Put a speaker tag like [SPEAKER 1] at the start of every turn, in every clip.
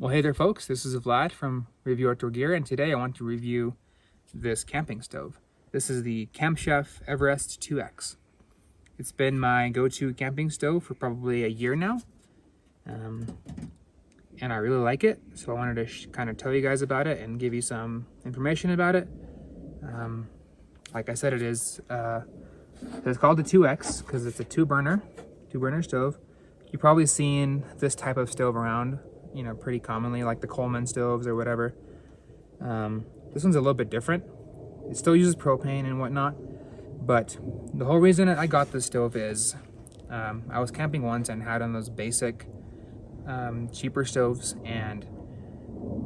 [SPEAKER 1] Well, hey there folks, this is Vlad from Review Outdoor Gear, and today I want to review this camping stove. This is the Chef Everest 2X. It's been my go-to camping stove for probably a year now, and I really like it, so I wanted to kind of tell you guys about it and give you some information about it. Like I said, it's called the 2X because it's a two-burner stove. You've probably seen this type of stove around, pretty commonly, like the Coleman stoves or whatever. This one's a little bit different. It still uses propane and whatnot, but the whole reason I got this stove is I was camping once and had one of those basic cheaper stoves, and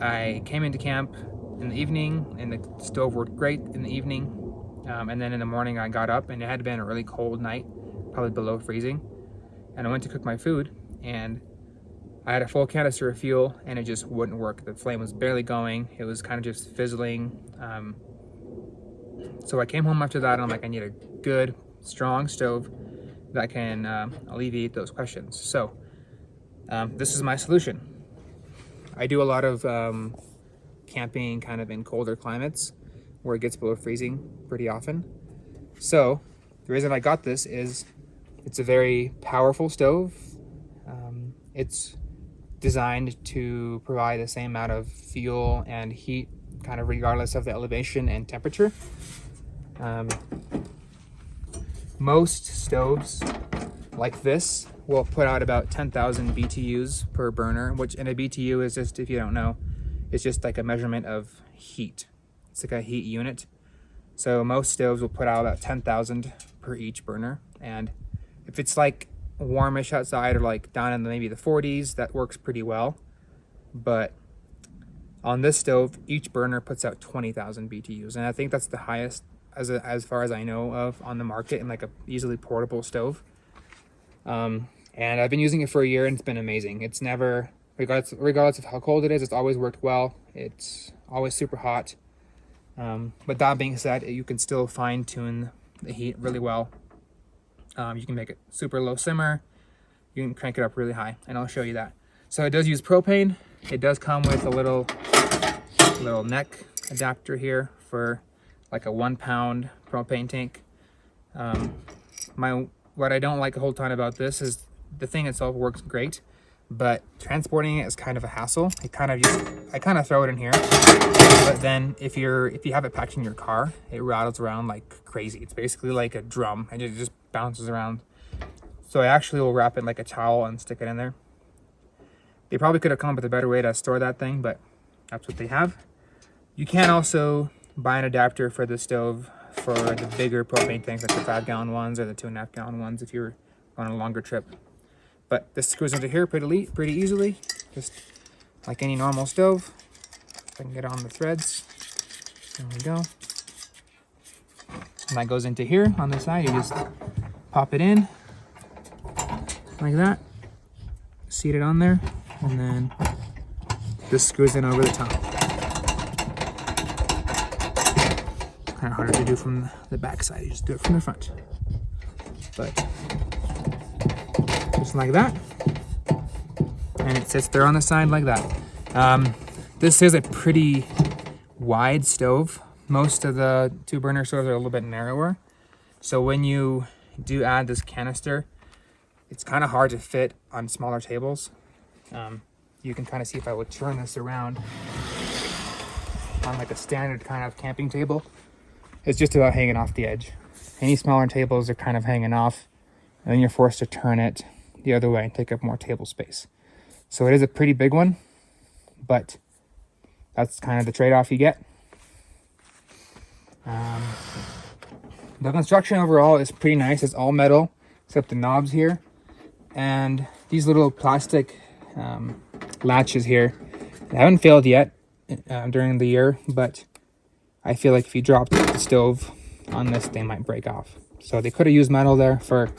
[SPEAKER 1] I came into camp in the evening and the stove worked great in the evening, and then in the morning I got up and it had been a really cold night, probably below freezing, and I went to cook my food and I had a full canister of fuel and it just wouldn't work. The flame was barely going. It was kind of just fizzling. So I came home after that and I'm like, I need a good, strong stove that can alleviate those questions. So this is my solution. I do a lot of camping kind of in colder climates where it gets below freezing pretty often. So the reason I got this is it's a very powerful stove. It's designed to provide the same amount of fuel and heat kind of regardless of the elevation and temperature. Most stoves like this will put out about 10,000 BTUs per burner, which in a BTU is just, if you don't know, it's just like a measurement of heat. It's like a heat unit. So most stoves will put out about 10,000 per each burner. And if it's like warmish outside or like down in maybe the 40s, that works pretty well. But on this stove, each burner puts out 20,000 BTUs, and I think that's the highest as far as I know of on the market in like a easily portable stove. And I've been using it for a year and it's been amazing. It's never, regardless of how cold it is, it's always worked well. It's always super hot. But that being said, you can still fine tune the heat really well. You can make it super low simmer. You can crank it up really high, and I'll show you that. So it does use propane. It does come with a little neck adapter here for like a 1 pound propane tank. What I don't like a whole ton about this is the thing itself works great, but transporting it is kind of a hassle. I kind of throw it in here, but then if you have it packed in your car, it rattles around like crazy. It's basically like a drum and it just bounces around. So I actually will wrap it like a towel and stick it in there. They probably could have come up with a better way to store that thing, but that's what they have. You can also buy an adapter for the stove for the bigger propane tanks, like the 5-gallon ones or the 2.5-gallon ones if you're on a longer trip. But this screws into here pretty easily, just like any normal stove. If I can get on the threads, there we go. And that goes into here on the side. You just pop it in like that, seat it on there, and then this screws in over the top. Kind of harder to do from the back side. You just do it from the front. But just like that, and it sits there on the side like that. This is a pretty wide stove. Most of the two burner stoves are a little bit narrower, so when you do add this canister, it's kind of hard to fit on smaller tables. You can kind of see if I would turn this around on like a standard kind of camping table, it's just about hanging off the edge. Any smaller tables are kind of hanging off, and then you're forced to turn it the other way and take up more table space. So it is a pretty big one, but that's kind of the trade-off you get. The construction overall is pretty nice. It's all metal except the knobs here, and these little plastic latches here. They haven't failed yet during the year, but I feel like if you dropped the stove on this, they might break off. So they could have used metal there for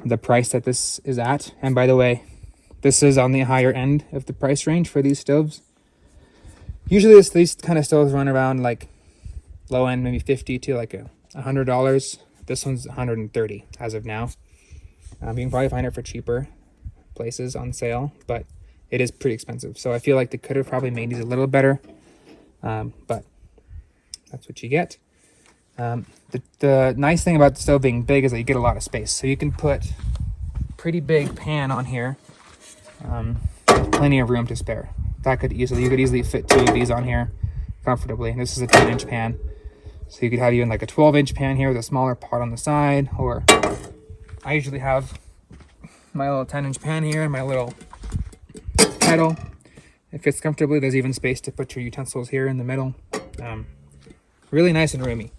[SPEAKER 1] the price that this is at. And by the way, this is on the higher end of the price range for these stoves. Usually these kind of stoves run around like low end, maybe 50 to like $100. This one's 130 as of now. You can probably find it for cheaper places on sale, but it is pretty expensive. So I feel like they could have probably made these a little better, but that's what you get. The nice thing about the stove being big is that you get a lot of space. So you can put a pretty big pan on here, plenty of room to spare. You could easily fit 2 of these on here comfortably. This is a 10-inch pan. So you could have even like a 12-inch pan here with a smaller pot on the side, or I usually have my little 10-inch pan here and my little kettle. It fits comfortably. There's even space to put your utensils here in the middle. Really nice and roomy.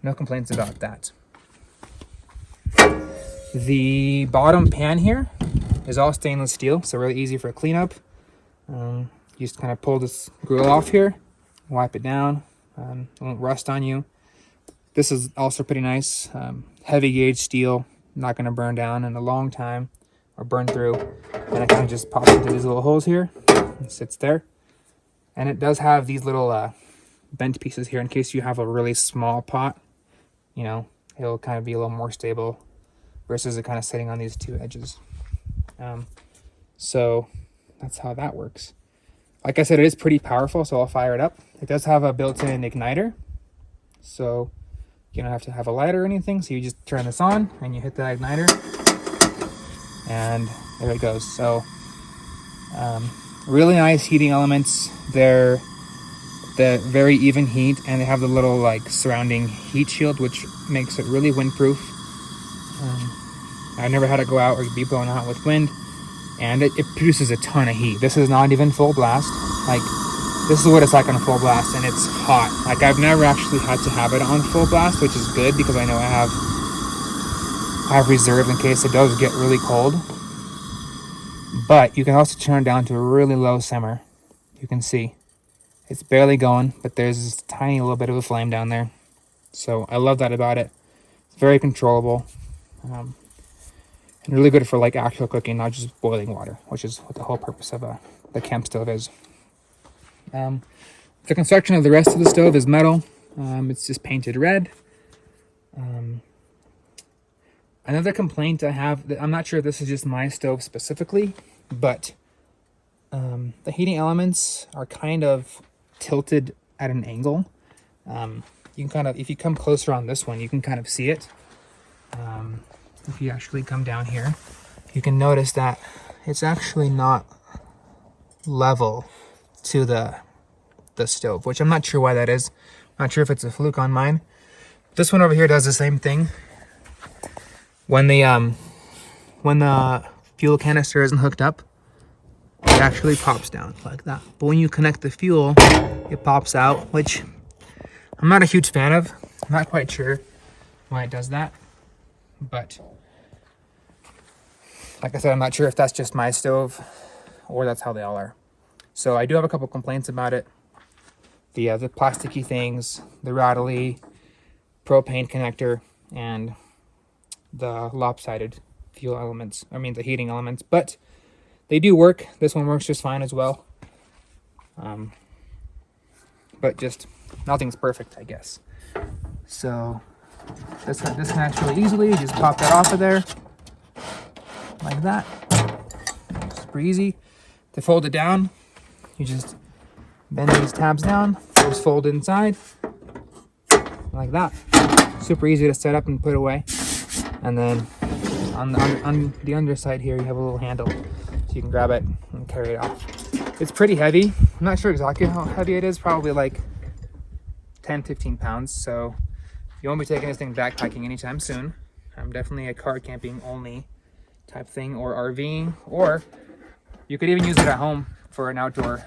[SPEAKER 1] No complaints about that. The bottom pan here is all stainless steel, so really easy for cleanup. You just kind of pull this grill off here, wipe it down, it won't rust on you. This is also pretty nice. Heavy gauge steel, not going to burn down in a long time or burn through. And it kind of just pops into these little holes here and sits there. And it does have these little bent pieces here in case you have a really small pot. You know, it'll kind of be a little more stable versus it kind of sitting on these 2 edges. So that's how that works. Like I said, it is pretty powerful, so I'll fire it up. It does have a built-in igniter, so you don't have to have a lighter or anything. So you just turn this on and you hit the igniter, and there it goes. So really nice heating elements. They're the very even heat, and they have the little like surrounding heat shield, which makes it really windproof. I've never had it go out or be blown out with wind, and it produces a ton of heat. This is not even full blast. Like, this is what it's like on a full blast, and it's hot. Like, I've never actually had to have it on full blast, which is good because I know I have reserve in case it does get really cold. But you can also turn it down to a really low simmer. You can see it's barely going, but there's this tiny little bit of a flame down there. So I love that about it. It's very controllable. And really good for like actual cooking, not just boiling water, which is what the whole purpose of the camp stove is. The construction of the rest of the stove is metal. It's just painted red. Another complaint I have, I'm not sure if this is just my stove specifically, but the heating elements are kind of tilted at an angle. You can kind of, if you come closer on this one, you can kind of see it. If you actually come down here, you can notice that it's actually not level to the stove, which I'm not sure why that is. I'm not sure if it's a fluke on mine. This one over here does the same thing. When the fuel canister isn't hooked up, it actually pops down like that. But when you connect the fuel, it pops out, which I'm not a huge fan of. I'm not quite sure why it does that. But like I said, I'm not sure if that's just my stove or that's how they all are. So I do have a couple complaints about it. The plasticky things, the rattly propane connector, and the lopsided fuel elements. I mean the heating elements, but they do work. This one works just fine as well. But just nothing's perfect, I guess. So this connects really easily. You just pop that off of there like that. Super easy. To fold it down, you just bend these tabs down, those fold inside like that. Super easy to set up and put away. And then on the underside here, you have a little handle, so you can grab it and carry it off. It's pretty heavy. I'm not sure exactly how heavy it is, probably like 10-15 pounds. So you won't be taking this thing backpacking anytime soon. Definitely a car camping only type thing, or RVing, or you could even use it at home for an outdoor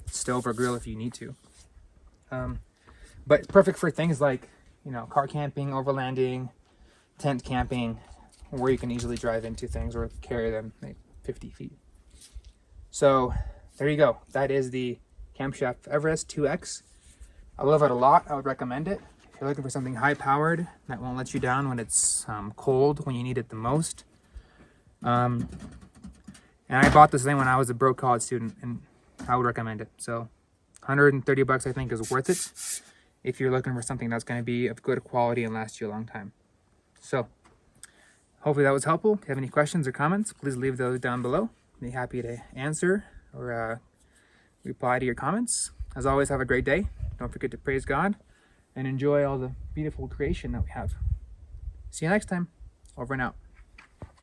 [SPEAKER 1] stove or grill if you need to. But it's perfect for things like, you know, car camping, overlanding, tent camping, where you can easily drive into things or carry them like 50 feet. So there you go. That is the Chef Everest 2X. I love it a lot. I would recommend it. If you're looking for something high powered that won't let you down when it's cold, when you need it the most. And I bought this thing when I was a broke college student, and I would recommend it. So $130 I think is worth it if you're looking for something that's going to be of good quality and last you a long time. So hopefully that was helpful. If you have any questions or comments, please leave those down below. Be happy to answer or reply to your comments. As always, have a great day. Don't forget to praise God and enjoy all the beautiful creation that we have. See you next time. Over and out.